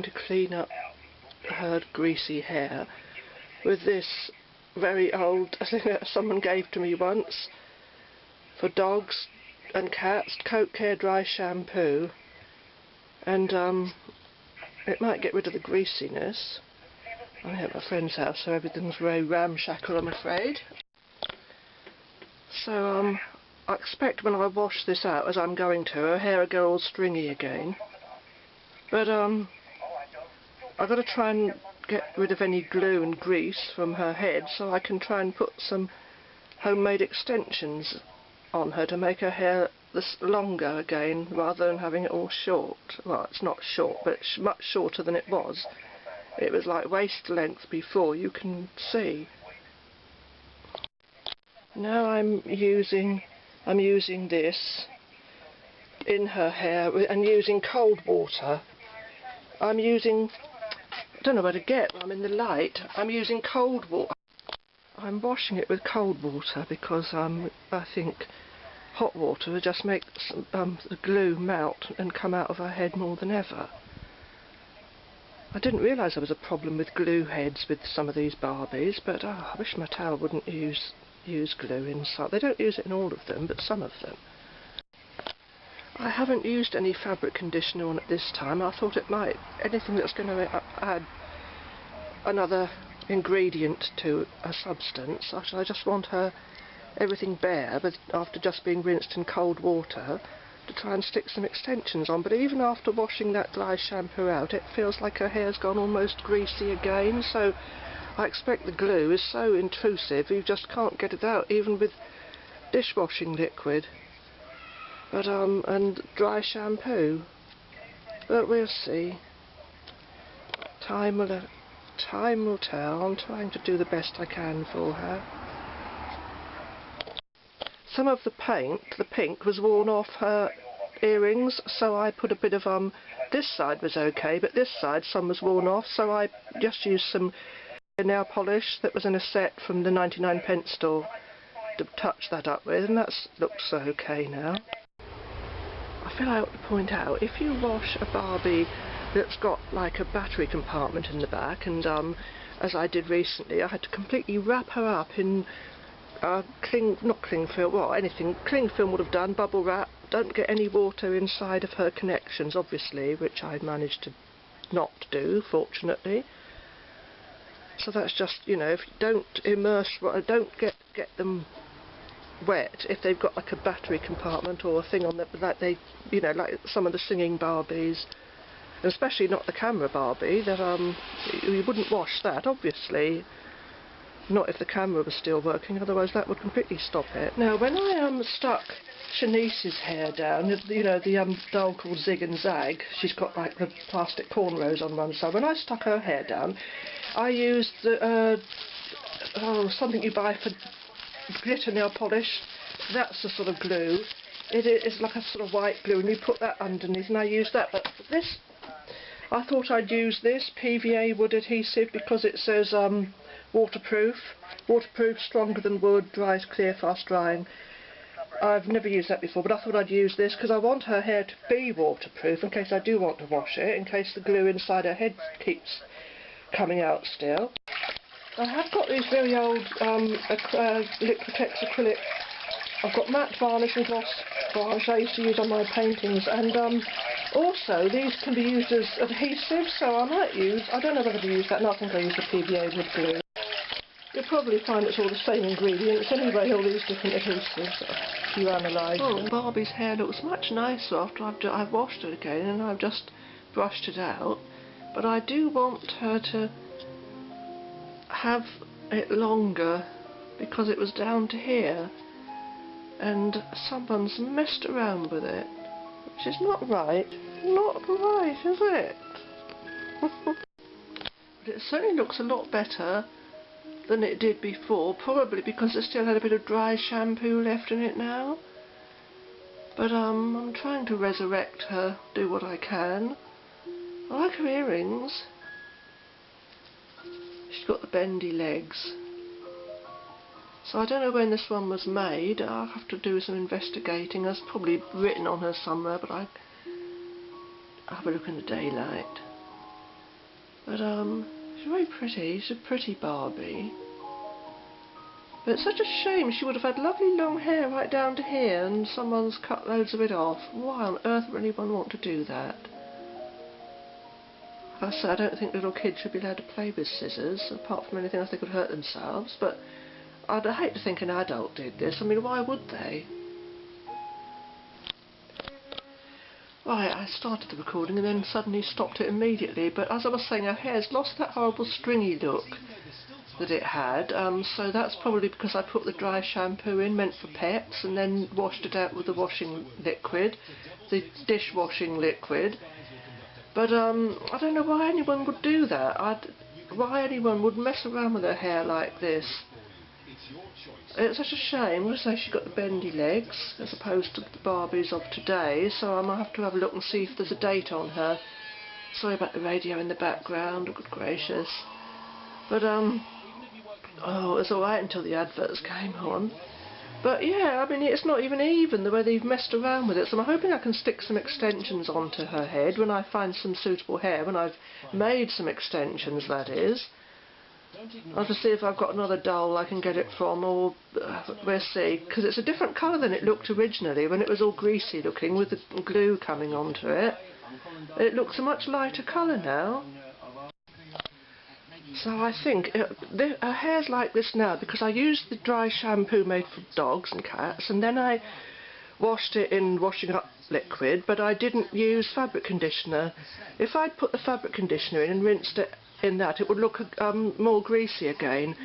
to clean up her greasy hair with this very old, I think someone gave to me once, for dogs and cats, Coat Care Dry Shampoo, and it might get rid of the greasiness. I'm here at my friend's house, so everything's very ramshackle, I'm afraid. So I expect when I wash this out, as I'm going to, her hair will go all stringy again. But I've got to try and get rid of any glue and grease from her head, so I can try and put some homemade extensions on her to make her hair longer again, rather than having it all short. Well, it's not short, but it's much shorter than it was. It was like waist length before, you can see. Now I'm using this in her hair and using cold water. I don't know where to get when I'm in the light. I'm using cold water. I'm washing it with cold water because I think hot water will just make the glue melt and come out of her head more than ever. I didn't realise there was a problem with glue heads with some of these Barbies, but I wish my towel wouldn't use glue inside. They don't use it in all of them, but some of them. I haven't used any fabric conditioner on it this time. I thought it might, anything that's going to add another ingredient to a substance. I just want everything bare, but after just being rinsed in cold water, to try and stick some extensions on. But even after washing that dry shampoo out, it feels like her hair's gone almost greasy again, so I expect the glue is so intrusive you just can't get it out, even with dishwashing liquid. But and dry shampoo. But we'll see. Time will tell. I'm trying to do the best I can for her. Some of the pink was worn off her earrings, so I put a bit of this side was okay, but this side some was worn off, so I just used some nail polish that was in a set from the 99p store to touch that up with, and that looks okay now. I feel I ought to point out, if you wash a Barbie that's got like a battery compartment in the back, and as I did recently, I had to completely wrap her up in cling film would have done, bubble wrap. Don't get any water inside of her connections, obviously, which I managed to not do, fortunately. So that's just, you know, if you don't immerse, don't get them wet if they've got like a battery compartment or a thing on that they, you know, like some of the singing Barbies, and especially not the camera Barbie, that you wouldn't wash that, obviously. Not if the camera was still working, otherwise that would completely stop it. Now, when I stuck Shanice's hair down, you know, the doll called Zig and Zag, she's got like the plastic cornrows on one side. When I stuck her hair down, I used the something you buy for glitter nail polish. That's the sort of glue. It is like a sort of white glue, and you put that underneath, and I used that. But this, I thought I'd use this PVA wood adhesive because it says waterproof, stronger than wood, dries clear, fast drying. I've never used that before, but I thought I'd use this because I want her hair to be waterproof in case I do want to wash it, in case the glue inside her head keeps coming out still. I have got these very old Liquitex acrylic. I've got matte varnish and gloss varnish I used to use on my paintings, and also these can be used as adhesive, so I might use, I don't know whether to use that, no, I think I'll use the PVA wood glue. You'll probably find it's all the same ingredients anyway, all these different adhesives, if you analyse them. Barbie's hair looks much nicer after I've washed it again and I've just brushed it out, but I do want her to have it longer because it was down to here, and someone's messed around with it, which is not right. Not right, is it? But it certainly looks a lot better than it did before, probably because it still had a bit of dry shampoo left in it now. But I'm trying to resurrect her, do what I can. I like her earrings. She's got the bendy legs. So I don't know when this one was made. I'll have to do some investigating. There's probably written on her somewhere, but I'll have a look in the daylight. But she's very pretty. She's a pretty Barbie. But it's such a shame. She would have had lovely long hair right down to here, and someone's cut loads of it off. Why on earth would anyone want to do that? I say I don't think little kids should be allowed to play with scissors, apart from anything else they could hurt themselves, but I'd hate to think an adult did this. I mean, why would they? Right, I started the recording and then suddenly stopped it immediately, but as I was saying, her hair's lost that horrible stringy look that it had, so that's probably because I put the dry shampoo in, meant for pets, and then washed it out with the washing liquid, the dishwashing liquid. But I don't know why anyone would do that. Why anyone would mess around with her hair like this. It's such a shame. I say she got the bendy legs as opposed to the Barbies of today, so I might have to have a look and see if there's a date on her. Sorry about the radio in the background, oh, good gracious. But oh, it was alright until the adverts came on. But yeah, I mean, it's not even the way they've messed around with it, so I'm hoping I can stick some extensions onto her head when I find some suitable hair, when I've made some extensions, that is. I'll have to see if I've got another doll I can get it from, or we'll see, because it's a different colour than it looked originally when it was all greasy looking with the glue coming onto it. It looks a much lighter colour now. So I think her hair's like this now because I used the dry shampoo made for dogs and cats, and then I washed it in washing up liquid, but I didn't use fabric conditioner. If I'd put the fabric conditioner in and rinsed it in that, it would look more greasy again.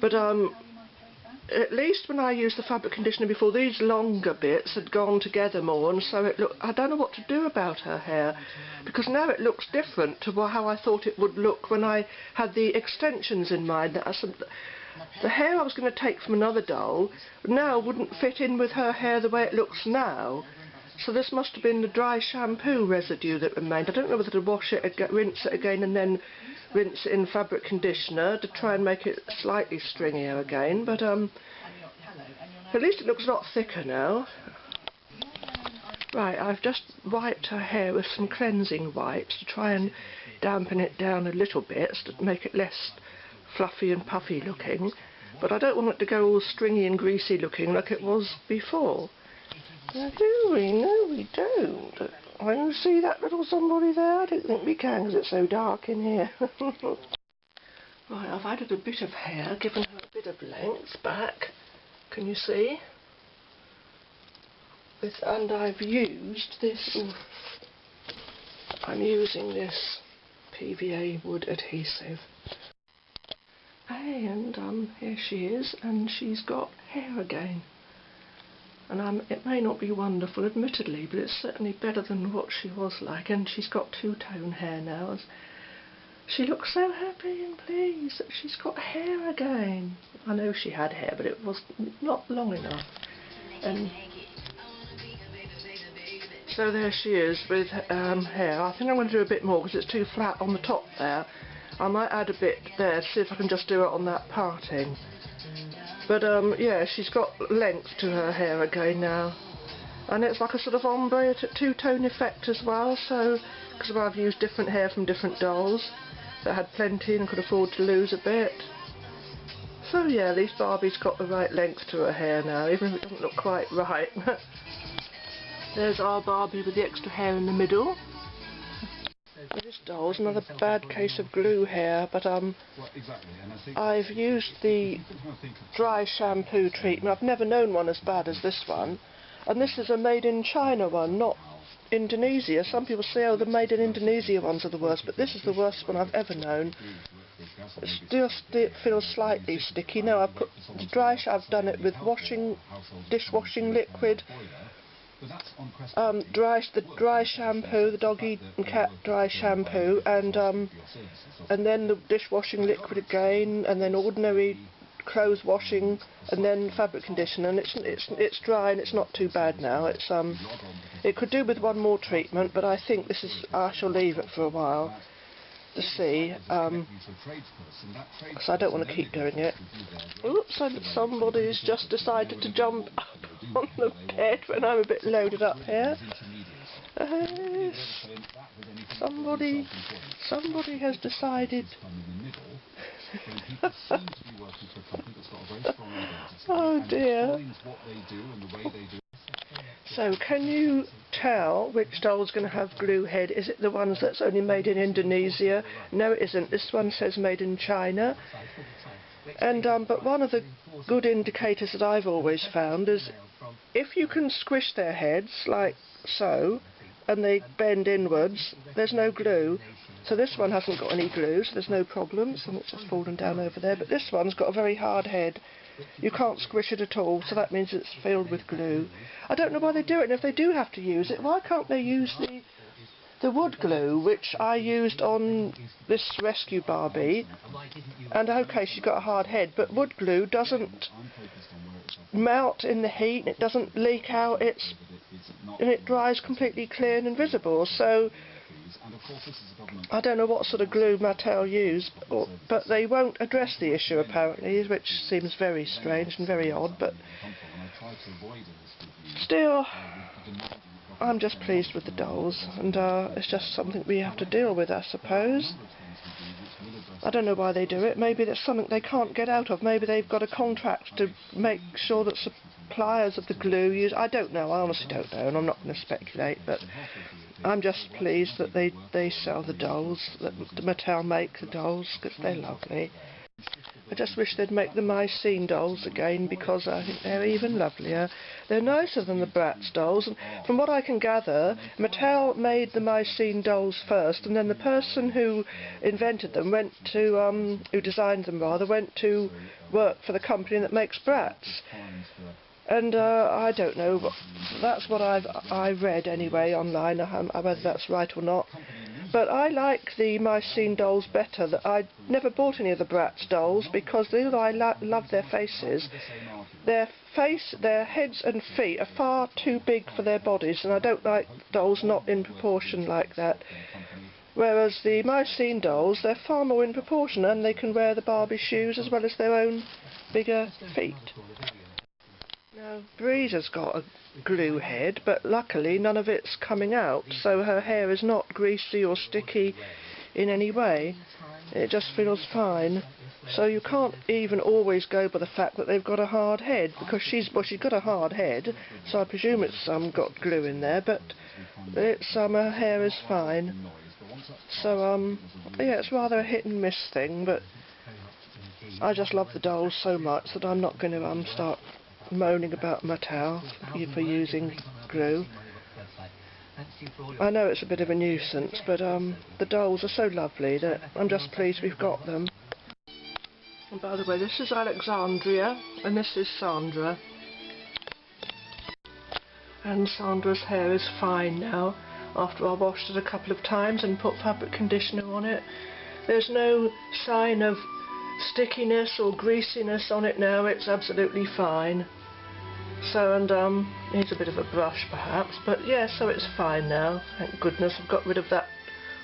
But at least when I used the fabric conditioner before, these longer bits had gone together more, and so it looked, I don't know what to do about her hair, because now it looks different to how I thought it would look when I had the extensions in mind. The hair I was going to take from another doll now wouldn't fit in with her hair the way it looks now. So this must have been the dry shampoo residue that remained. I don't know whether to wash it, rinse it again, and then rinse it in fabric conditioner to try and make it slightly stringier again. But at least it looks a lot thicker now. Right, I've just wiped her hair with some cleansing wipes to try and dampen it down a little bit to make it less fluffy and puffy looking. But I don't want it to go all stringy and greasy looking like it was before. Now, do we? No, we don't. Can you see that little somebody there? I don't think we can because it's so dark in here. Right, I've added a bit of hair, given her a bit of length back. Can you see? And I've used this. I'm using this PVA wood adhesive. And here she is, and she's got hair again. And it may not be wonderful, admittedly, but it's certainly better than what she was like. And she's got two-tone hair now. She looks so happy and pleased that she's got hair again. I know she had hair, but it was not long enough. And so there she is with hair. I think I'm going to do a bit more because it's too flat on the top there. I might add a bit there to see if I can just do it on that parting. But yeah, she's got length to her hair again now. And it's like a sort of ombre two-tone effect as well, so because I've used different hair from different dolls that had plenty and could afford to lose a bit. So yeah, at least Barbie's got the right length to her hair now, even if it doesn't look quite right. There's our Barbie with the extra hair in the middle. This doll's another bad case of glue hair, but I've used the dry shampoo treatment. I've never known one as bad as this one, and this is a made in China one, not Indonesia. Some people say, oh, the made in Indonesia ones are the worst, but this is the worst one I've ever known. It feels slightly sticky. Now I've put the I've done it with dishwashing liquid, the dry shampoo, the doggy and cat dry shampoo, and then the dishwashing liquid again, and then ordinary clothes washing, and then fabric conditioner. And it's dry and it's not too bad now. It could do with one more treatment, but I think I shall leave it for a while to see, because I don't want to keep doing it. Oops, somebody's just decided to jump up on the bed when I'm a bit loaded up here. this? Somebody has decided. Oh dear. So can you tell which doll's going to have glue head? Is it the ones that's only made in Indonesia? No, it isn't. This one says made in China. And but one of the good indicators that I've always found is if you can squish their heads like so and they bend inwards, there's no glue. So this one hasn't got any glue, so there's no problems, and it's just fallen down over there. But this one's got a very hard head. You can't squish it at all, so that means it's filled with glue. I don't know why they do it, and if they do have to use it, why can't they use the wood glue, which I used on this rescue Barbie? And okay, she's got a hard head, but wood glue doesn't melt in the heat, and it doesn't leak out, and it dries completely clear and invisible. So I don't know what sort of glue Mattel used, but they won't address the issue apparently, which seems very strange and very odd, but still, I'm just pleased with the dolls, and it's just something we have to deal with, I suppose. I don't know why they do it. Maybe that's something they can't get out of. Maybe they've got a contract to make sure that suppliers of the glue use... I don't know. I honestly don't know, and I'm not going to speculate, but I'm just pleased that they sell the dolls, that Mattel make the dolls, because they're lovely. I just wish they'd make the Mycene dolls again, because I think they're even lovelier. They're nicer than the Bratz dolls, and from what I can gather, Mattel made the Mycene dolls first, and then the person who invented them who designed them rather, went to work for the company that makes Bratz. And I don't know, but that's what I read anyway online, whether that's right or not. But I like the Mycene dolls better. I never bought any of the Bratz dolls because although I love their faces, their heads and feet are far too big for their bodies, and I don't like dolls not in proportion like that. Whereas the Mycene dolls, they're far more in proportion, and they can wear the Barbie shoes as well as their own bigger feet. Now, Breeze has got a glue head, but luckily none of it's coming out, so her hair is not greasy or sticky in any way. It just feels fine. So you can't even always go by the fact that they've got a hard head, because she's got a hard head, so I presume it's got glue in there, but it's her hair is fine. So yeah, it's rather a hit and miss thing, but I just love the dolls so much that I'm not going to start moaning about Mattel for using glue. I know it's a bit of a nuisance, but the dolls are so lovely that I'm just pleased we've got them. And by the way, this is Alexandria and this is Sandra. And Sandra's hair is fine now after I washed it a couple of times and put fabric conditioner on it. There's no sign of stickiness or greasiness on it now. It's absolutely fine. So, and needs a bit of a brush perhaps, but yeah, so it's fine now. Thank goodness I've got rid of that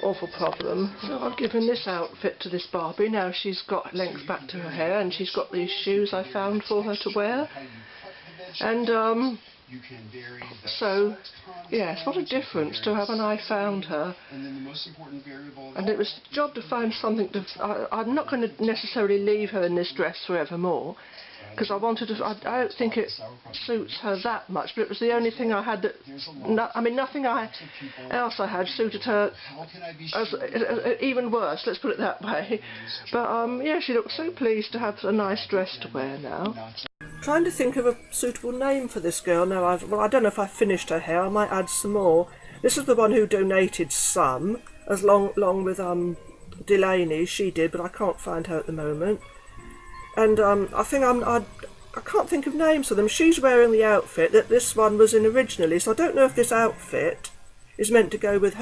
awful problem. So I've given this outfit to this Barbie. Now she's got length back to her hair, and she's got these shoes I found for her to wear. And so yes, what a difference to have when I found her. And it was a job to find something I'm not going to necessarily leave her in this dress forevermore, because I don't think it suits her that much, but it was the only thing I had that, nothing else I had suited her even worse, let's put it that way. But yeah, she looks so pleased to have a nice dress to wear now. Trying to think of a suitable name for this girl now. I don't know if I finished her hair, I might add some more. This is the one who donated some, along with Delaney, she did, but I can't find her at the moment. And I think I can't think of names for them. She's wearing the outfit that this one was in originally, so I don't know if this outfit is meant to go with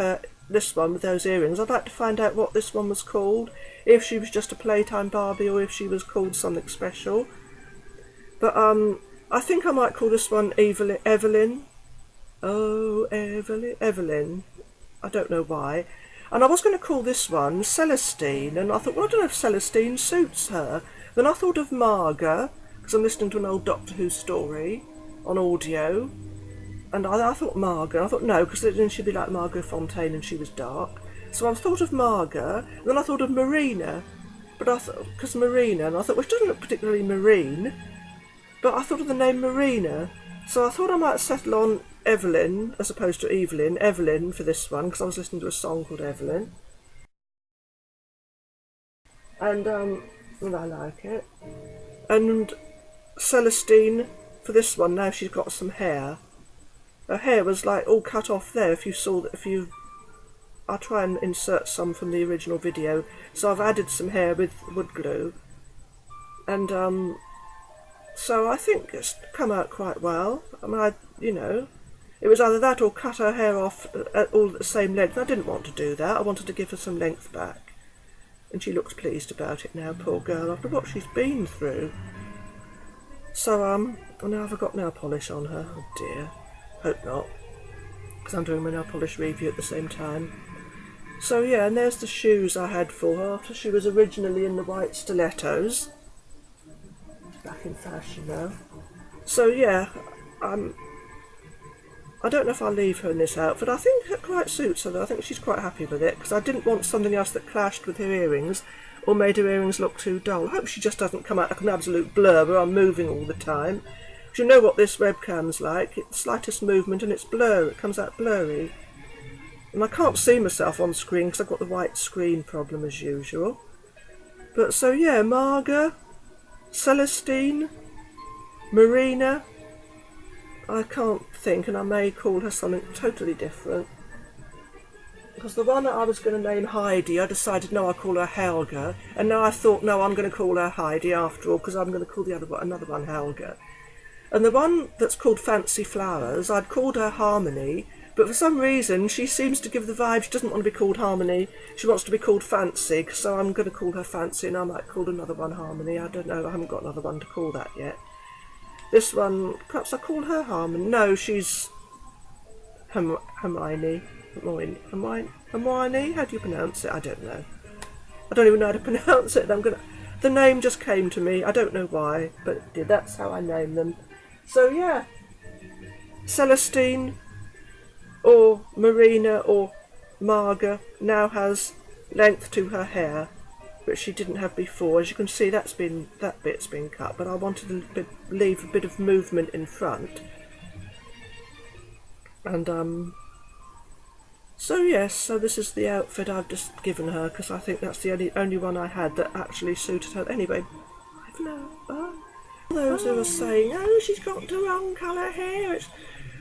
this one with those earrings. I'd like to find out what this one was called, if she was just a playtime Barbie or if she was called something special. But I think I might call this one Evelyn. Oh, Evelyn. I don't know why. And I was going to call this one Celestine, and I thought, well, I don't know if Celestine suits her. Then I thought of Marga, because I'm listening to an old Doctor Who story on audio. and I thought Margot. I thought no, because then she'd be like Margot Fontaine and she was dark. So I thought of Margot, and then I thought of Marina. But I thought, because Marina, and I thought, well, she doesn't look particularly marine. But I thought of the name Marina. So I thought I might settle on Evelyn, as opposed to Evelyn. Evelyn for this one, because I was listening to a song called Evelyn. And I like it. And Celestine for this one. Now she's got some hair. Her hair was like all cut off there. If you saw that, I'll try and insert some from the original video. So I've added some hair with wood glue, and so I think it's come out quite well. I mean, it was either that or cut her hair off all at the same length. I didn't want to do that. I wanted to give her some length back. And she looks pleased about it now, poor girl, after what she's been through. So, now I've got nail polish on her. Oh dear. Hope not. Because I'm doing my nail polish review at the same time. So yeah, and there's the shoes I had for her after she was originally in the white stilettos. Back in fashion now. So yeah, I don't know if I'll leave her in this outfit. I think it quite suits her though. I think she's quite happy with it, because I didn't want something else that clashed with her earrings or made her earrings look too dull. I hope she just doesn't come out like an absolute blur where I'm moving all the time. Because you know what this webcam's like. It's the slightest movement and it's blur. It comes out blurry. And I can't see myself on screen because I've got the white screen problem as usual. But so yeah, Margot, Celestine, Marina, I can't think, and I may call her something totally different. Because the one that I was going to name Heidi, I decided no, I'll call her Helga. And now I thought, no, I'm going to call her Heidi after all, because I'm going to call the other one, another one Helga. And the one that's called Fancy Flowers, I'd called her Harmony, but for some reason she seems to give the vibe she doesn't want to be called Harmony, she wants to be called Fancy, so I'm going to call her Fancy, and I might call another one Harmony. I don't know, I haven't got another one to call that yet. This one, perhaps I call her Harmony. No, she's Hermione. Hermione? How do you pronounce it? I don't know. I don't even know how to pronounce it. The name just came to me. I don't know why, but it did. That's how I name them. So yeah, Celestine or Marina or Margot now has length to her hair, which she didn't have before. As you can see, that bit's been cut, but I wanted to leave a bit of movement in front. And so yes, so this is the outfit I've just given her, because I think that's the only one I had that actually suited her. Anyway, I've no those who are saying, oh, she's got the wrong colour hair.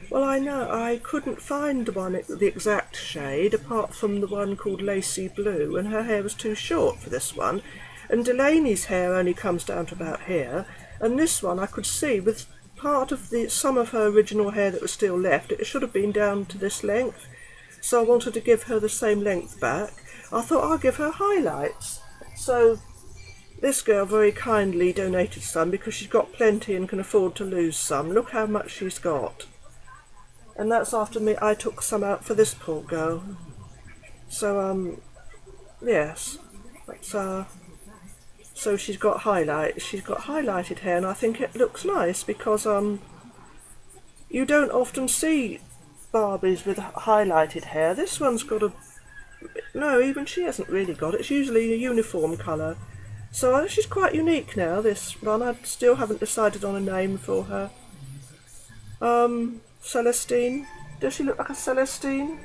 Well, I know, I couldn't find the exact shade, apart from the one called Lacy Blue, and her hair was too short for this one. And Delaney's hair only comes down to about here, and this one I could see with part of some of her original hair that was still left. It should have been down to this length, so I wanted to give her the same length back. I thought I'll give her highlights. So this girl very kindly donated some, because she's got plenty and can afford to lose some. Look how much she's got. And that's after I took some out for this poor girl. So, yes. That's, so she's got highlighted hair, and I think it looks nice, because, you don't often see Barbies with highlighted hair. This one's got no, even she hasn't really got it. It's usually a uniform colour. So she's quite unique now, this one. I still haven't decided on a name for her. Celestine. Does she look like a Celestine?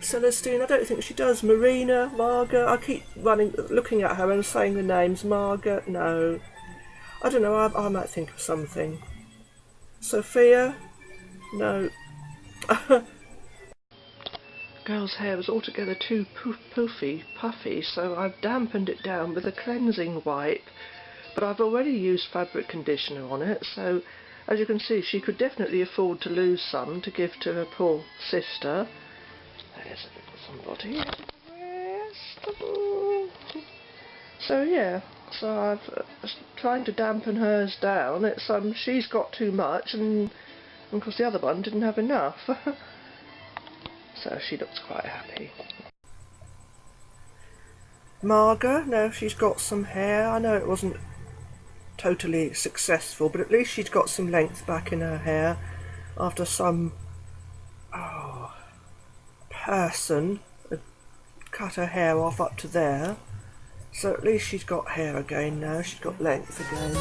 Celestine, I don't think she does. Marina, Margot. I keep looking at her and saying the names. Margot, no. I don't know, I might think of something. Sophia? No. Girl's hair was altogether too puffy, so I've dampened it down with a cleansing wipe. But I've already used fabric conditioner on it, so as you can see, she could definitely afford to lose some to give to her poor sister. There's somebody. So yeah, so I've trying to dampen hers down. It's she's got too much, and of course the other one didn't have enough. So she looks quite happy. Margot, now she's got some hair. I know it wasn't totally successful, but at least she's got some length back in her hair after some person had cut her hair off up to there, so at least she's got hair again now, she's got length again.